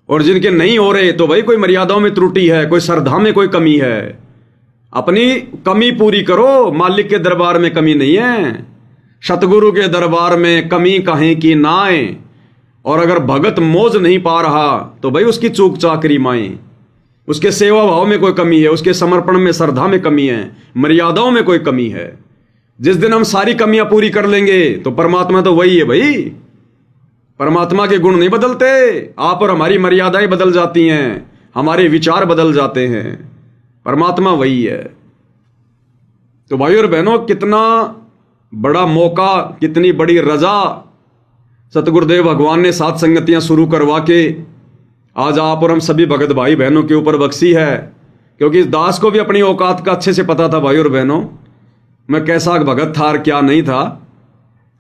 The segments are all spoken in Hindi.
और जिनके नहीं हो रहे तो भाई कोई मर्यादाओं में त्रुटि है, कोई श्रद्धा में कोई कमी है। अपनी कमी पूरी करो, मालिक के दरबार में कमी नहीं है। सतगुरु के दरबार में कमी काहे की नाए। और अगर भगत मौज नहीं पा रहा तो भाई उसकी चूक चाकरी माए। उसके सेवा भाव में कोई कमी है, उसके समर्पण में श्रद्धा में कमी है, मर्यादाओं में कोई कमी है। जिस दिन हम सारी कमियां पूरी कर लेंगे तो परमात्मा तो वही है भाई। परमात्मा के गुण नहीं बदलते, आप और हमारी मर्यादाएं बदल जाती हैं, हमारे विचार बदल जाते हैं, परमात्मा वही है। तो भाई और बहनों, कितना बड़ा मौका, कितनी बड़ी रजा सतगुरुदेव भगवान ने सात संगतियां शुरू करवा के आज आप और हम सभी भगत भाई बहनों के ऊपर बख्शी है। क्योंकि इस दास को भी अपनी औकात का अच्छे से पता था भाई और बहनों, मैं कैसा भगत था और क्या नहीं था।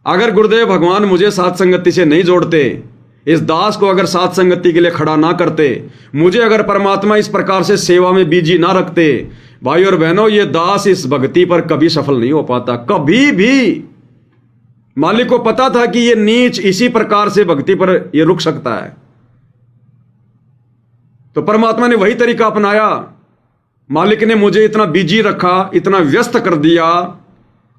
अगर गुरुदेव भगवान मुझे सात संगति से नहीं जोड़ते, इस दास को अगर सात संगति के लिए खड़ा ना करते, मुझे अगर परमात्मा इस प्रकार से सेवा में बिजी ना रखते, भाई और बहनों, ये दास इस भक्ति पर कभी सफल नहीं हो पाता, कभी भी। मालिक को पता था कि ये नीच इसी प्रकार से भक्ति पर ये रुक सकता है, तो परमात्मा ने वही तरीका अपनाया। मालिक ने मुझे इतना बिजी रखा, इतना व्यस्त कर दिया,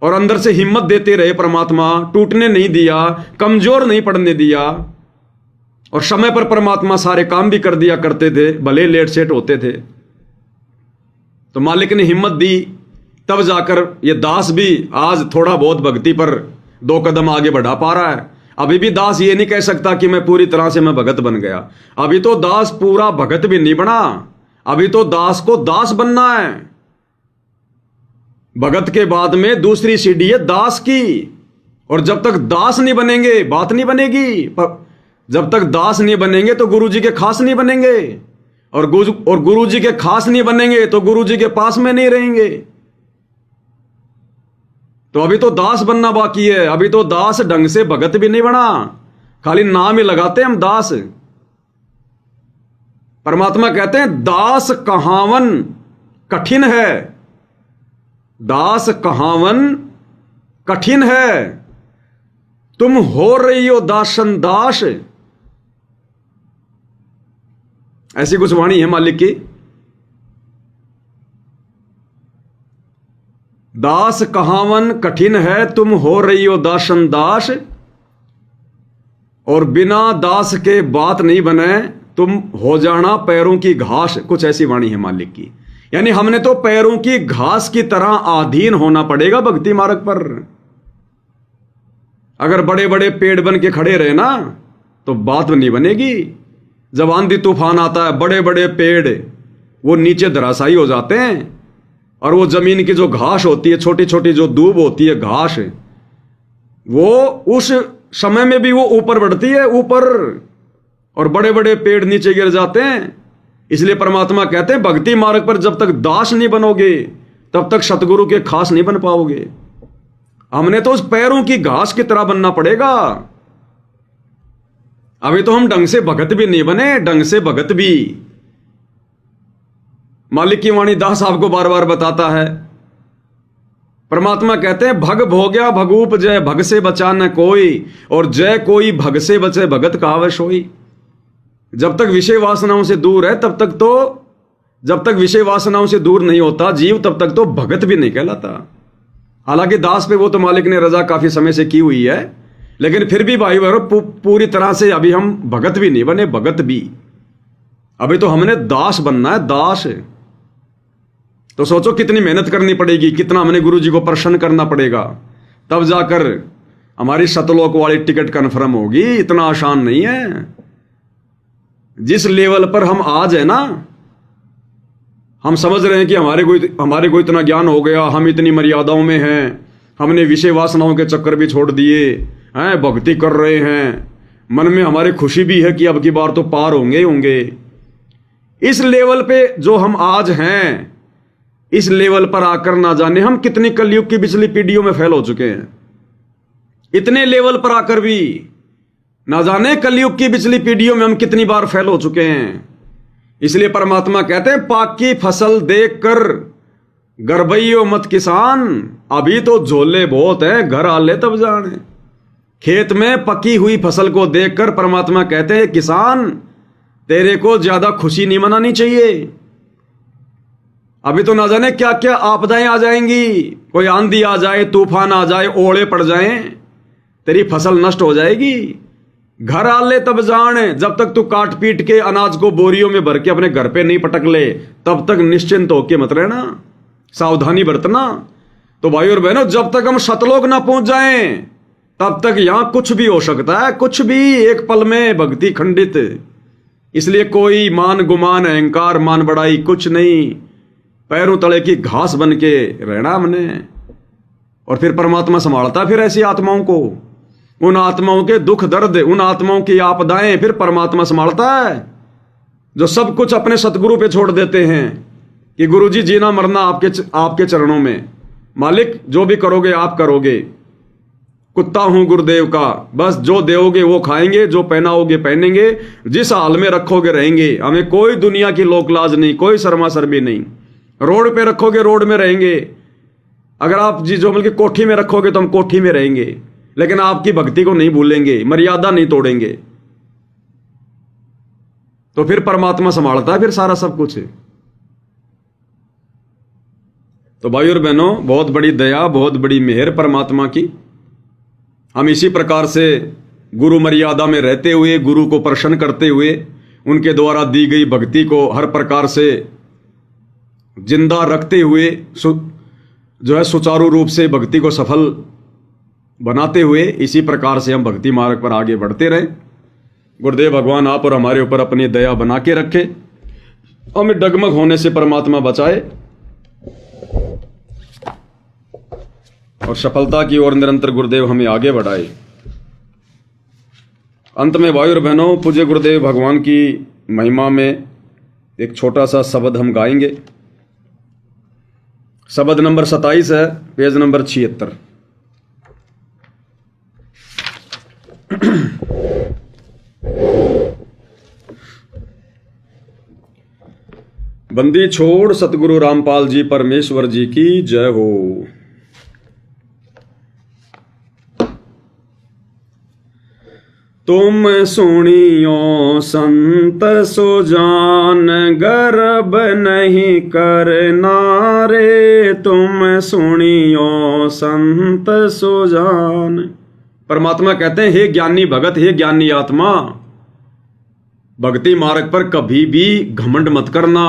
और अंदर से हिम्मत देते रहे परमात्मा, टूटने नहीं दिया, कमजोर नहीं पड़ने दिया। और समय पर परमात्मा सारे काम भी कर दिया करते थे, भले लेट सेट होते थे। तो मालिक ने हिम्मत दी, तब जाकर ये दास भी आज थोड़ा बहुत भक्ति पर 2 कदम आगे बढ़ा पा रहा है। अभी भी दास ये नहीं कह सकता कि मैं पूरी तरह से मैं भगत बन गया। अभी तो दास पूरा भगत भी नहीं बना, अभी तो दास को दास बनना है। भगत के बाद में दूसरी सीढ़ी है दास की। और जब तक दास नहीं बनेंगे बात नहीं बनेगी। जब तक दास नहीं बनेंगे तो गुरु जी के खास नहीं बनेंगे, और गुरु जी के खास नहीं बनेंगे तो गुरु जी के पास में नहीं रहेंगे। तो अभी तो दास बनना बाकी है। अभी तो दास ढंग से भगत भी नहीं बना, खाली नाम ही लगाते हम दास। परमात्मा कहते हैं दास कहावन कठिन है, दास कहावन कठिन है, तुम हो रही हो दासन दास। ऐसी कुछ वाणी है मालिक की। दास कहावन कठिन है, तुम हो रही हो दासन दास, और बिना दास के बात नहीं बने, तुम हो जाना पैरों की घास। कुछ ऐसी वाणी है मालिक की। यानी हमने तो पैरों की घास की तरह अधीन होना पड़ेगा भक्ति मार्ग पर। अगर बड़े बड़े पेड़ बन के खड़े रहे ना तो बात नहीं बनेगी। जब आंधी तूफान आता है, बड़े बड़े पेड़ वो नीचे धराशायी हो जाते हैं, और वो जमीन की जो घास होती है, छोटी छोटी जो दूब होती है, घास, वो उस समय में भी वो ऊपर बढ़ती है, ऊपर, और बड़े बड़े पेड़ नीचे गिर जाते हैं। इसलिए परमात्मा कहते हैं भक्ति मार्ग पर जब तक दास नहीं बनोगे तब तक सतगुरु के खास नहीं बन पाओगे। हमने तो उस पैरों की घास की तरह बनना पड़ेगा। अभी तो हम ढंग से भगत भी नहीं बने, ढंग से भगत भी। मालिक की वाणी दास आपको बार बार बताता है। परमात्मा कहते हैं भग भोग्या भगूप जय, भग से बचा न कोई, और जय कोई भग से बचे भगत कहावत सोई। जब तक विषय वासनाओं से दूर है तब तक तो, जब तक विषय वासनाओं से दूर नहीं होता जीव, तब तक तो भगत भी नहीं कहलाता। हालांकि दास पे वो तो मालिक ने रजा काफी समय से की हुई है, लेकिन फिर भी भाई बहनों पूरी तरह से अभी हम भगत भी नहीं बने, भगत भी। अभी तो हमने दास बनना है, दास। तो सोचो कितनी मेहनत करनी पड़ेगी, कितना हमने गुरु जी को प्रसन्न करना पड़ेगा, तब जाकर हमारी सतलोक वाली टिकट कन्फर्म होगी। इतना आसान नहीं है। जिस लेवल पर हम आज है ना, हम समझ रहे हैं कि हमारे को इतना ज्ञान हो गया, हम इतनी मर्यादाओं में हैं, हमने विषय वासनाओं के चक्कर भी छोड़ दिए हैं, भक्ति कर रहे हैं, मन में हमारे खुशी भी है कि अब की बार तो पार होंगे। इस लेवल पे जो हम आज हैं, इस लेवल पर आकर ना जाने हम कितनी कलयुग की पिछली पीढ़ियों में फेल हो चुके हैं। इतने लेवल पर आकर भी ना जाने कलयुग की पिछली पीढ़ियों में हम कितनी बार फेल हो चुके हैं। इसलिए परमात्मा कहते हैं पाकी फसल देखकर गरबैयो मत किसान, अभी तो झोले बहुत हैं, घर आ ले तब जाने। खेत में पकी हुई फसल को देखकर परमात्मा कहते हैं किसान, तेरे को ज्यादा खुशी नहीं मनानी चाहिए। अभी तो ना जाने क्या क्या आपदाएं आ जाएंगी, कोई आंधी आ जाए, तूफान आ जाए, ओले पड़ जाएं, तेरी फसल नष्ट हो जाएगी। घर आ ले तब जान, जब तक तू काट पीट के अनाज को बोरियों में भर के अपने घर पे नहीं पटक ले, तब तक निश्चिंत होके मत रहना, सावधानी बरतना। तो भाई और बहनों, जब तक हम सतलोक ना पहुंच जाएं, तब तक यहां कुछ भी हो सकता है, कुछ भी, एक पल में भक्ति खंडित। इसलिए कोई मान गुमान, अहंकार, मान बड़ाई कुछ नहीं, पैरों तले की घास बन के रहना हमने। और फिर परमात्मा संभालता फिर ऐसी आत्माओं को, उन आत्माओं के दुख दर्द, उन आत्माओं की आपदाएं फिर परमात्मा संभालता है, जो सब कुछ अपने सतगुरु पे छोड़ देते हैं कि गुरुजी जीना मरना आपके चरणों में, मालिक जो भी करोगे आप करोगे, कुत्ता हूं गुरुदेव का, बस जो देओगे वो खाएंगे, जो पहनाओगे पहनेंगे, जिस हाल में रखोगे रहेंगे, हमें कोई दुनिया की लोक लाज नहीं, कोई शर्मा शर्मी नहीं। रोड पे रखोगे रोड में रहेंगे, अगर आप जी जो बल्कि कोठी में रखोगे तो हम कोठी में रहेंगे, लेकिन आपकी भक्ति को नहीं भूलेंगे, मर्यादा नहीं तोड़ेंगे। तो फिर परमात्मा संभालता है फिर सारा सब कुछ। तो भाई और बहनों, बहुत बड़ी दया, बहुत बड़ी मेहर परमात्मा की। हम इसी प्रकार से गुरु मर्यादा में रहते हुए, गुरु को प्रसन्न करते हुए, उनके द्वारा दी गई भक्ति को हर प्रकार से जिंदा रखते हुए, जो है सुचारू रूप से भक्ति को सफल बनाते हुए, इसी प्रकार से हम भक्ति मार्ग पर आगे बढ़ते रहें। गुरुदेव भगवान आप और हमारे ऊपर अपनी दया बना के रखे, हमें डगमग होने से परमात्मा बचाए और सफलता की ओर निरंतर गुरुदेव हमें आगे बढ़ाए। अंत में भाई और बहनों, पूज्य गुरुदेव भगवान की महिमा में एक छोटा सा शब्द हम गाएंगे। शब्द नंबर 27 है, पेज नंबर 76। बंदी छोड़ सतगुरु रामपाल जी परमेश्वर जी की जय हो। तुम सुनियो संत सुजान, गर्भ नहीं करना रे, तुम सुनियो संत सुजान। परमात्मा कहते हैं, हे ज्ञानी भगत, हे ज्ञानी आत्मा, भक्ति मार्ग पर कभी भी घमंड मत करना,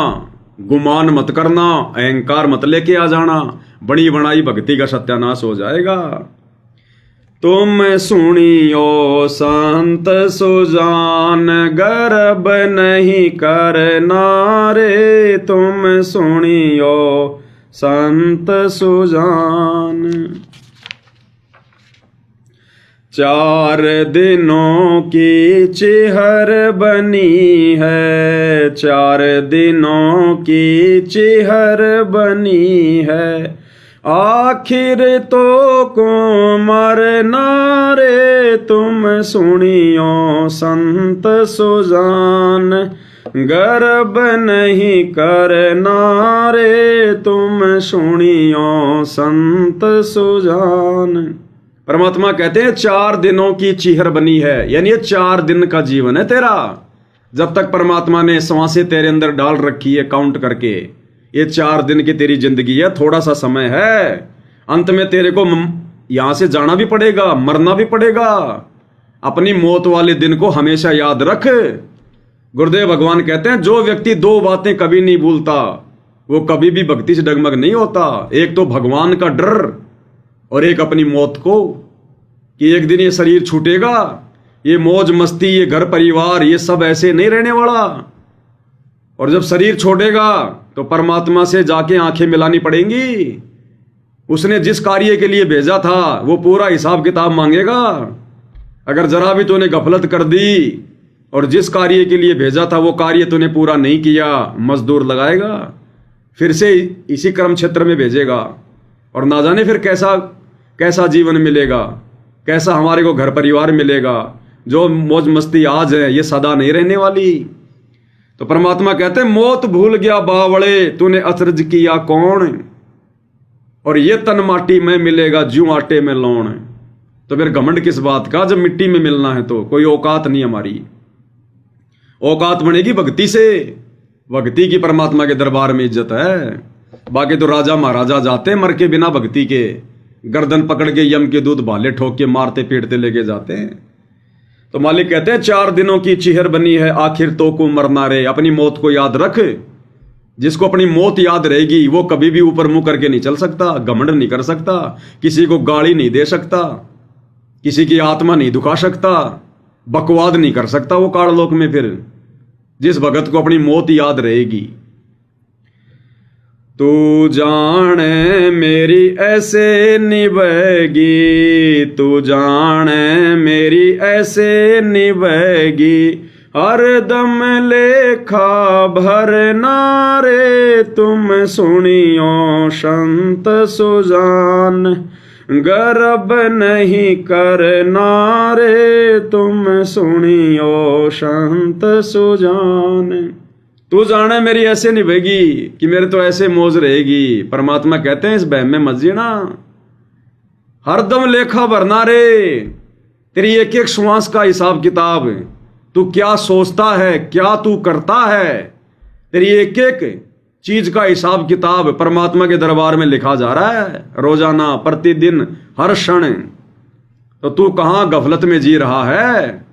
गुमान मत करना, अहंकार मत लेके आ जाना, बड़ी बनाई भक्ति का सत्यानाश हो जाएगा। तुम सुनियो संत सुजान, गर्भ नहीं करना रे, तुम सुनियो संत सुजान। 4 दिनों की चिहर बनी है, 4 दिनों की चिहर बनी है, आखिर तो को मरना रे, तुम सुनियो संत सुजान, गर्भ नहीं करना रे, तुम सुनियो संत सुजान। परमात्मा कहते हैं 4 दिनों की चीहर बनी है, यानी ये 4 दिन का जीवन है तेरा। जब तक परमात्मा ने सांसें तेरे अंदर डाल रखी है काउंट करके, ये 4 दिन की तेरी जिंदगी है, थोड़ा सा समय है। अंत में तेरे को यहां से जाना भी पड़ेगा, मरना भी पड़ेगा। अपनी मौत वाले दिन को हमेशा याद रख। गुरुदेव भगवान कहते हैं, जो व्यक्ति 2 बातें कभी नहीं भूलता वो कभी भी भक्ति से डगमग नहीं होता। एक तो भगवान का डर और एक अपनी मौत को, कि एक दिन ये शरीर छूटेगा, ये मौज मस्ती, ये घर परिवार, ये सब ऐसे नहीं रहने वाला। और जब शरीर छोड़ेगा तो परमात्मा से जाके आंखें मिलानी पड़ेंगी। उसने जिस कार्य के लिए भेजा था वो पूरा हिसाब किताब मांगेगा। अगर जरा भी तूने गफलत कर दी और जिस कार्य के लिए भेजा था वो कार्य तूने पूरा नहीं किया, मजदूर लगाएगा, फिर से इसी कर्म क्षेत्र में भेजेगा। और ना जाने फिर कैसा कैसा जीवन मिलेगा, कैसा हमारे को घर परिवार मिलेगा। जो मौज मस्ती आज है ये सदा नहीं रहने वाली। तो परमात्मा कहते हैं, मौत भूल गया बावड़े, तूने अचरज किया कौन, और ये तन माटी में मिलेगा ज्यों आटे में लौण। तो फिर घमंड किस बात का, जब मिट्टी में मिलना है तो कोई औकात नहीं हमारी। औकात बनेगी भक्ति से। भक्ति की परमात्मा के दरबार में इज्जत है। बाकी तो राजा महाराजा जाते मर के बिना भक्ति के, गर्दन पकड़ के यम के दूध भाले ठोक के मारते पीटते लेके जाते हैं। तो मालिक कहते हैं 4 दिनों की चिहर बनी है आखिर तो को मरना रे। अपनी मौत को याद रख। जिसको अपनी मौत याद रहेगी वो कभी भी ऊपर मुंह करके नहीं चल सकता, घमंड नहीं कर सकता, किसी को गाली नहीं दे सकता, किसी की आत्मा नहीं दुखा सकता, बकवाद नहीं कर सकता वो काललोक में। फिर जिस भगत को अपनी मौत याद रहेगी। तू जाने मेरी ऐसे निभेगी, तू जाने मेरी ऐसे निभेगी, हर दम लेखा भरना रे। तुम सुनियो संत सुजान, गर्भ नहीं करना रे। तुम सुनियो संत सुजान। तू जाने मेरी ऐसे निभेगी कि मेरे तो ऐसे मौज रहेगी। परमात्मा कहते हैं इस बहम में मत जीना, हरदम लेखा भरना रे। तेरी एक एक श्वास का हिसाब किताब, तू क्या सोचता है, क्या तू करता है, तेरी एक एक चीज का हिसाब किताब परमात्मा के दरबार में लिखा जा रहा है रोजाना, प्रतिदिन, हर क्षण। तो तू कहां गफलत में जी रहा है।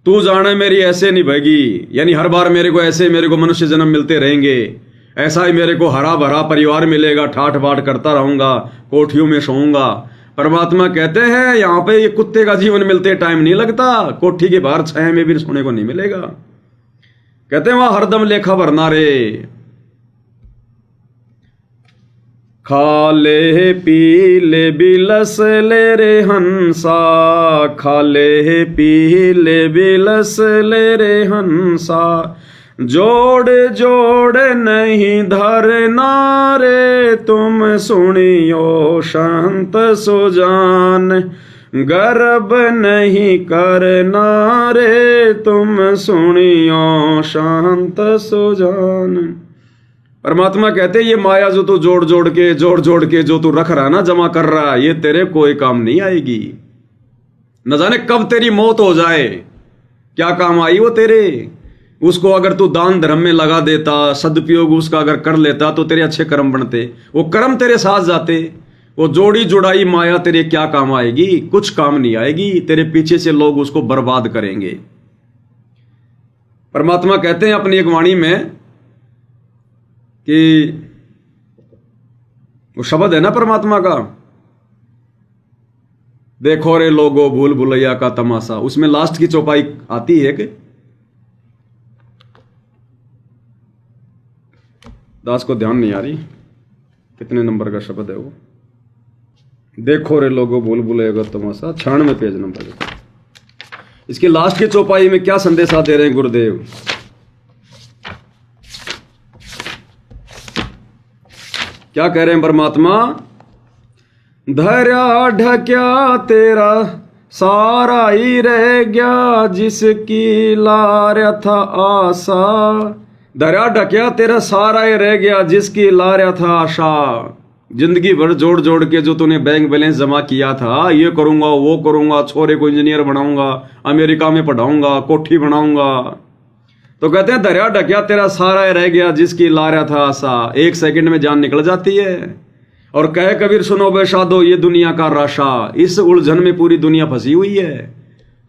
तू जाने मेरी ऐसे निभेगी, यानी हर बार मेरे को मनुष्य जन्म मिलते रहेंगे। ऐसा ही मेरे को हरा भरा परिवार मिलेगा, ठाठ बाट करता रहूंगा, कोठियों में सोऊंगा। परमात्मा कहते हैं यहां पे ये कुत्ते का जीवन मिलते टाइम नहीं लगता, कोठी के बाहर छाया में भी सोने को नहीं मिलेगा। कहते हैं वहां हरदम लेखा भरना रे। खा ले पी ले बिलस ले रे हंसा, खा ले पी ले बिलस ले रे हंसा, जोड़ जोड़ नहीं धरना रे। तुम सुनियो संत सुजान, गर्भ नहीं करना रे। तुम सुनियो संत सुजान। परमात्मा कहते ये माया जो तू जोड़ जोड़ के जो तू रख रहा ना, जमा कर रहा, ये तेरे कोई काम नहीं आएगी। न जाने कब तेरी मौत हो जाए, क्या काम आई वो तेरे। उसको अगर तू दान धर्म में लगा देता, सदुपयोग उसका अगर कर लेता तो तेरे अच्छे कर्म बनते, वो कर्म तेरे साथ जाते। वो जोड़ी जुड़ाई माया तेरे क्या काम आएगी, कुछ काम नहीं आएगी। तेरे पीछे से लोग उसको बर्बाद करेंगे। परमात्मा कहते हैं अपनी एक वाणी में कि वो शब्द है ना परमात्मा का, देखो रे लोगो भूल भुलैया का तमाशा, उसमें लास्ट की चौपाई आती है कि दास को ध्यान नहीं आ रही कितने नंबर का शब्द है वो। देखो रे लोगो भूल भुलैया का तमाशा, 96 पेज नंबर। इसकी लास्ट की चौपाई में क्या संदेशा दे रहे हैं गुरुदेव। क्या कह रहे हैं परमात्मा। धैर्य ढक्या तेरा सारा ही रह गया, जिसकी लार्या था आशा। धैर्य ढक्या तेरा सारा ही रह गया, जिसकी लार्या था आशा। जिंदगी भर जोड़ जोड़ के जो तूने बैंक बैलेंस जमा किया था, ये करूंगा वो करूंगा, छोरे को इंजीनियर बनाऊंगा, अमेरिका में पढ़ाऊंगा, कोठी बनाऊंगा, तो कहते हैं दरिया ढकिया तेरा सारा रह गया, जिसकी लार्या था आशा। 1 सेकंड में जान निकल जाती है। और कहे कबीर सुनो बेशादो ये दुनिया का राशा। इस उलझन में पूरी दुनिया फंसी हुई है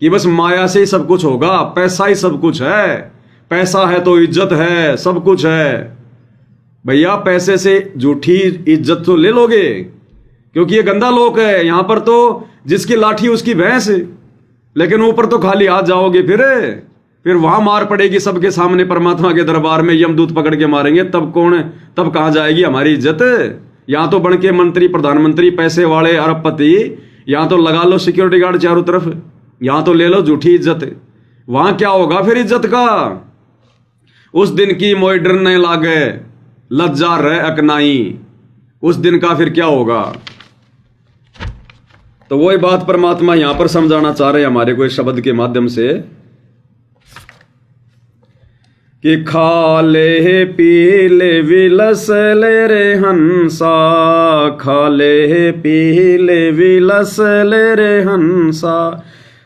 कि बस माया से ही सब कुछ होगा, पैसा ही सब कुछ है, पैसा है तो इज्जत है, सब कुछ है। भैया पैसे से झूठी इज्जत तो ले लोगे, क्योंकि ये गंदा लोक है। यहां पर तो जिसकी लाठी उसकी भैंस, लेकिन ऊपर तो खाली हाथ जाओगे, फिर वहां मार पड़ेगी सबके सामने। परमात्मा के दरबार में यमदूत पकड़ के मारेंगे, तब कहां जाएगी हमारी इज्जत। यहां तो बन के मंत्री प्रधानमंत्री पैसे वाले अरबपति, यहां तो लगा लो सिक्योरिटी गार्ड चारों तरफ, यहां तो ले लो झूठी इज्जत। वहां क्या होगा फिर इज्जत का। उस दिन की मोई डर नहीं लागे, लज्जा रह अकनाई, उस दिन का फिर क्या होगा। तो वही बात परमात्मा यहां पर समझाना चाह रहे हैं हमारे को इस शब्द के माध्यम से कि खा ले पी ले विलस ले रे हंसा, खा ले पी ले विलस ले रे हंसा,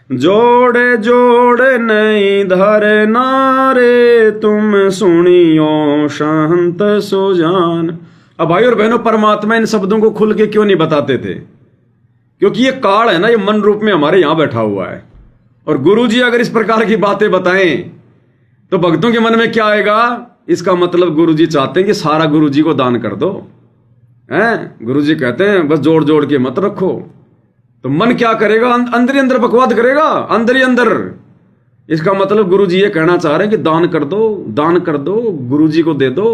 जोड़े जोड़ नहीं धरना रे, तुम सुनियो शांत सुजान। अब भाई और बहनों, परमात्मा इन शब्दों को खुल के क्यों नहीं बताते थे? क्योंकि ये काल है ना, ये मन रूप में हमारे यहां बैठा हुआ है। और गुरु जी अगर इस प्रकार की बातें बताएं तो भक्तों के मन में क्या आएगा? इसका मतलब गुरु जी चाहते हैं कि सारा गुरु जी को दान कर दो, हैं? गुरु जी कहते हैं बस जोड़ जोड़ के मत रखो। तो मन क्या करेगा? अंदर ही अंदर बकवाद करेगा, अंदर ही अंदर। इसका मतलब गुरु जी ये कहना चाह रहे हैं कि दान कर दो, दान कर दो, गुरु जी को दे दो।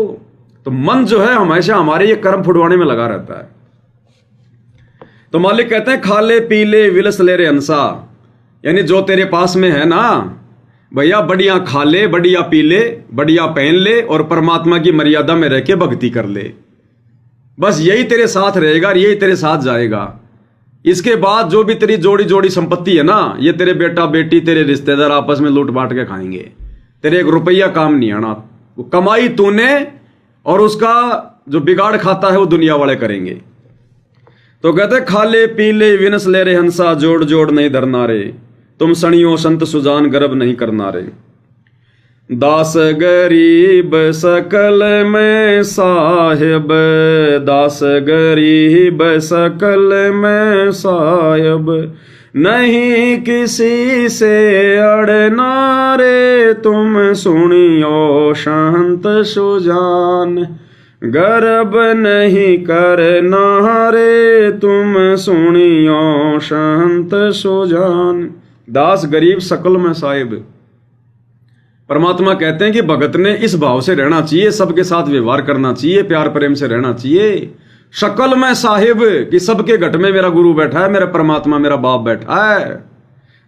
तो मन जो है हमेशा हमारे ये कर्म फुटवाने में लगा रहता है। तो मालिक कहते हैं खा ले पी ले विलस ले रे हंसा, यानी जो तेरे पास में है ना भैया, बढ़िया खा ले, बढ़िया पी ले, बढ़िया पहन ले और परमात्मा की मर्यादा में रह के भक्ति कर ले। बस यही तेरे साथ रहेगा और यही तेरे साथ जाएगा। इसके बाद जो भी तेरी जोड़ी जोड़ी संपत्ति है ना, ये तेरे बेटा बेटी तेरे रिश्तेदार आपस में लूट बांट के खाएंगे। तेरे एक रुपया काम नहीं आना। वो कमाई तूने और उसका जो बिगाड़ खाता है वो दुनिया वाले करेंगे। तो कहते खा ले पी ले विनस ले रे हंसा, जोड़ जोड़ नहीं धरना रे, तुम सणियों संत सुजान गर्भ नहीं करना रे। दास गरीब सकल में साहिब, दास गरीब सकल में साहिब, नहीं किसी से अड़ना रे, तुम सुनियो शांत सुजान गर्भ नहीं करना रे, तुम सुनियो शांत सुजान। दास गरीब सकल में साहिब। परमात्मा कहते हैं कि भगत ने इस भाव से रहना चाहिए, सबके साथ व्यवहार करना चाहिए, प्यार प्रेम से रहना चाहिए। शकल में साहिब कि सबके घट में मेरा गुरु बैठा है, मेरा परमात्मा मेरा बाप बैठा है।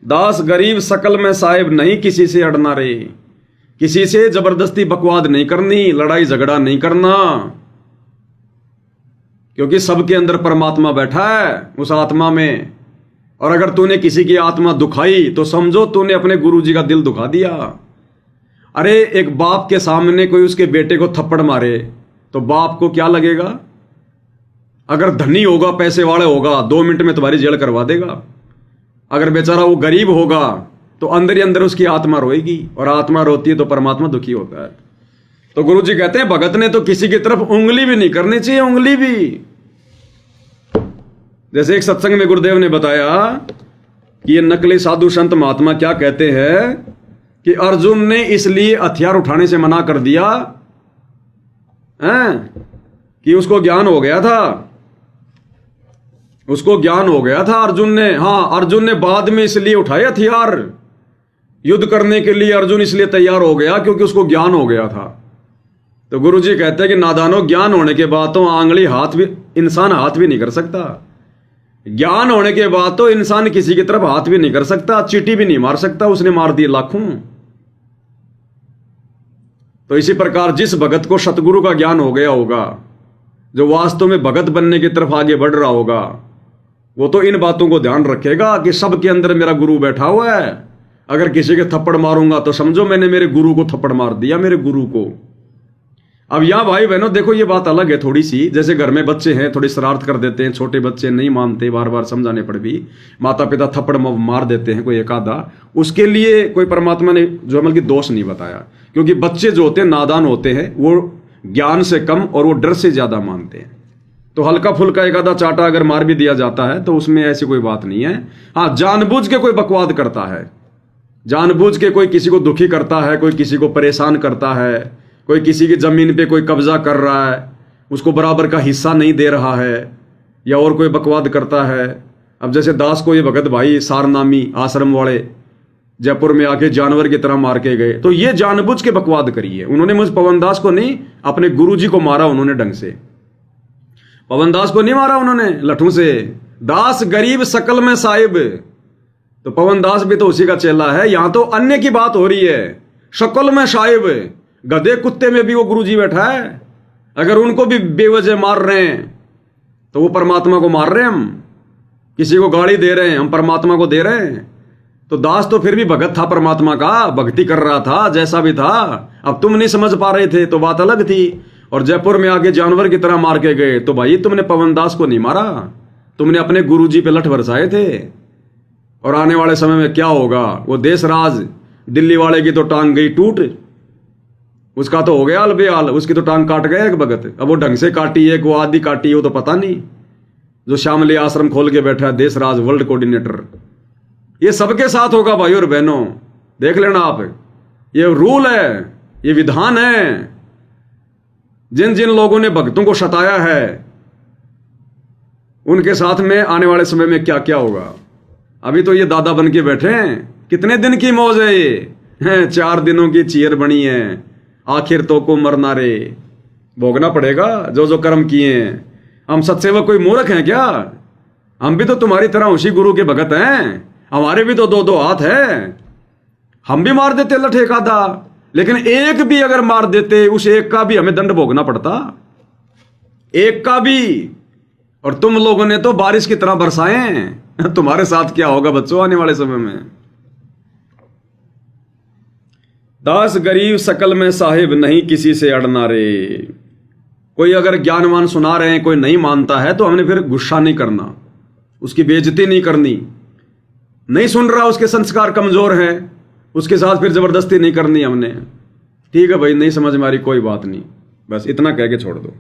दास गरीब सकल में साहिब, नहीं किसी से अड़ना रे, किसी से जबरदस्ती बकवाद नहीं करनी, लड़ाई झगड़ा नहीं करना, क्योंकि सबके अंदर परमात्मा बैठा है उस आत्मा में। और अगर तूने किसी की आत्मा दुखाई तो समझो तूने अपने गुरु जी का दिल दुखा दिया। अरे एक बाप के सामने कोई उसके बेटे को थप्पड़ मारे तो बाप को क्या लगेगा? अगर धनी होगा, पैसे वाले होगा, 2 मिनट में तुम्हारी जेल करवा देगा। अगर बेचारा वो गरीब होगा तो अंदर ही अंदर उसकी आत्मा रोएगी, और आत्मा रोती है तो परमात्मा दुखी होता है। तो गुरु जी कहते हैं भगत ने तो किसी की तरफ उंगली भी नहीं करनी चाहिए, उंगली भी। जैसे एक सत्संग में गुरुदेव ने बताया कि ये नकली साधु संत महात्मा क्या कहते हैं कि अर्जुन ने इसलिए हथियार उठाने से मना कर दिया कि उसको ज्ञान हो गया था, उसको ज्ञान हो गया था अर्जुन ने। हाँ, अर्जुन ने बाद में इसलिए उठाए हथियार युद्ध करने के लिए, अर्जुन इसलिए तैयार हो गया क्योंकि उसको ज्ञान हो गया था। तो गुरु जी कहते हैं कि नादानो, ज्ञान होने के बाद तो आंगली हाथ भी इंसान हाथ भी नहीं कर सकता। ज्ञान होने के बाद तो इंसान किसी की तरफ हाथ भी नहीं कर सकता, चीटी भी नहीं मार सकता, उसने मार दिए लाखों। तो इसी प्रकार जिस भगत को सतगुरु का ज्ञान हो गया होगा, जो वास्तव में भगत बनने की तरफ आगे बढ़ रहा होगा, वो तो इन बातों को ध्यान रखेगा कि सबके अंदर मेरा गुरु बैठा हुआ है। अगर किसी के थप्पड़ मारूंगा तो समझो मैंने मेरे गुरु को थप्पड़ मार दिया, मेरे गुरु को। अब यहां भाई बहनों देखो, ये बात अलग है थोड़ी सी। जैसे घर में बच्चे हैं, थोड़ी शरारत कर देते हैं, छोटे बच्चे नहीं मानते, बार बार समझाने पर भी माता पिता थप्पड़ मार देते हैं कोई एक आधा, उसके लिए कोई परमात्मा ने जो अमल की दोष नहीं बताया। क्योंकि बच्चे जो होते हैं नादान होते हैं, वो ज्ञान से कम और वो डर से ज्यादा मानते हैं। तो हल्का फुल्का एक आधा चाटा अगर मार भी दिया जाता है तो उसमें ऐसी कोई बात नहीं है। हाँ, जानबूझ के कोई बकवाद करता है, जानबूझ के कोई किसी को दुखी करता है, कोई किसी को परेशान करता है, कोई किसी की जमीन पे कोई कब्जा कर रहा है, उसको बराबर का हिस्सा नहीं दे रहा है, या और कोई बकवाद करता है। अब जैसे दास को ये भगत भाई सारनामी आश्रम वाले जयपुर में आके जानवर की तरह मार के गए, तो ये जानबूझ के बकवाद करी है। उन्होंने मुझ पवन दास को नहीं, अपने गुरुजी को मारा उन्होंने ढंग से। पवन दास को नहीं मारा उन्होंने लठू से। दास गरीब सकल में साहिब, तो पवन दास भी तो उसी का चेला है। यहां तो अन्य की बात हो रही है, शकल में साहिब, गधे कुत्ते में भी वो गुरुजी बैठा है। अगर उनको भी बेवजह मार रहे हैं तो वो परमात्मा को मार रहे हैं। हम किसी को गाड़ी दे रहे हैं, हम परमात्मा को दे रहे हैं। तो दास तो फिर भी भगत था, परमात्मा का भक्ति कर रहा था, जैसा भी था। अब तुम नहीं समझ पा रहे थे तो बात अलग थी। और जयपुर में आके जानवर की तरह मार के गए, तो भाई तुमने पवन दास को नहीं मारा, तुमने अपने गुरुजी पे लठ बरसाए थे। और आने वाले समय में क्या होगा? वो देश राज दिल्ली वाले की तो टांग गई टूट, उसका तो हो गया अलबेहाल, उसकी तो टांग काट गया एक भगत। अब वो ढंग से काटी है, वो आदि काटी है, वो तो पता नहीं। जो श्यामली आश्रम खोल के बैठा है देश राज वर्ल्ड कोऑर्डिनेटर, ये सबके साथ होगा भाई और बहनों, देख लेना आप। ये रूल है, ये विधान है। जिन जिन लोगों ने भक्तों को सताया है उनके साथ में आने वाले समय में क्या क्या होगा। अभी तो ये दादा बन के बैठे हैं, कितने दिन की मौज है ये हैं, 4 दिनों की चीयर बनी है, आखिर तो को मरना रे, भोगना पड़ेगा जो जो कर्म किए हैं। हम सत्सेवक कोई मूर्ख हैं क्या? हम भी तो तुम्हारी तरह उसी गुरु के भगत हैं, हमारे भी तो 2-2 हाथ है, हम भी मार देते लठ एक आधा, लेकिन एक भी अगर मार देते, उस एक का भी हमें दंड भोगना पड़ता, एक का भी। और तुम लोगों ने तो बारिश की तरह बरसाए, तुम्हारे साथ क्या होगा बच्चों आने वाले समय में। दास गरीब सकल में साहिब, नहीं किसी से अड़ना रे। कोई अगर ज्ञानवान सुना रहे हैं, कोई नहीं मानता है, तो हमने फिर गुस्सा नहीं करना, उसकी बेइज्जती नहीं करनी। नहीं सुन रहा, उसके संस्कार कमजोर हैं, उसके साथ फिर जबरदस्ती नहीं करनी हमने। ठीक है भाई, नहीं समझ में आ रही कोई बात नहीं, बस इतना कह के छोड़ दो।